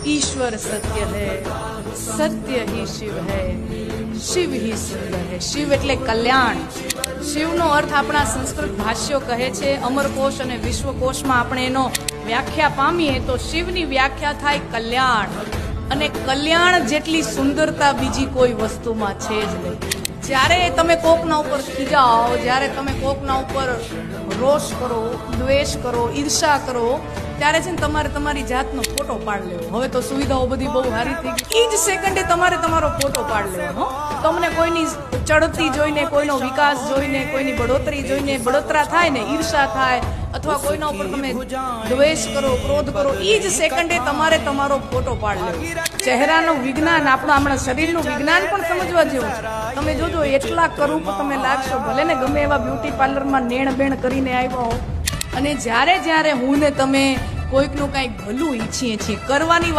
ईश्वर सत्य है, सत्य ही शिव है, शिव ही सुंदर है। शिव એટલે કલ્યાણ। શિવનો અર્થ આપણા સંસ્કૃત ભાષ્યો કહે છે, અમરકોશ અને વિશ્વકોશમાં આપણે એનો વ્યાખ્યા પામીએ તો શિવની વ્યાખ્યા થાય કલ્યાણ, અને કલ્યાણ જેટલી સુંદરતા બીજી કોઈ વસ્તુમાં છે જ નહીં। જ્યારે તમે કોકના ઉપર ખીજાઓ, જ્યારે તમે કોકના ઉપર રોષ કરો, દ્વેષ કરો, ઈર્ષા કરો, ત્યારે છે ને તમારે તમારી જાતનો ફોટો પાડ લેવો। હવે તો સુવિધાઓ બધી બહુ સારી થઈ ગઈ, એ જ સેકન્ડે તમારે તમારો ફોટો પાડ લેવો। તમને કોઈની ચડતી જોઈને, કોઈનો વિકાસ જોઈને, કોઈની બઢોતરી જોઈને બળતરા થાય ને, ઈર્ષા થાય, અથવા કોઈના ઉપર તમે દ્વેષ કરો, ક્રોધ કરો, એ જ સેકન્ડે તમારે તમારો ફોટો પાડ લેવો। ચહેરાનું વિજ્ઞાન, આપણું હમણાં શરીરનું વિજ્ઞાન પણ સમજવા જેવું છે। તમે જોજો એટલા કરૂપ તમે લાગશો, ભલે ને ગમે એવા બ્યુટી પાર્લરમાં નેણ બેણ કરીને આવ્યા હો, અને જ્યારે જ્યારે હું ને તમે કોઈકનું કાંઈક ભલું ઈચ્છીએ છીએ, કરવાની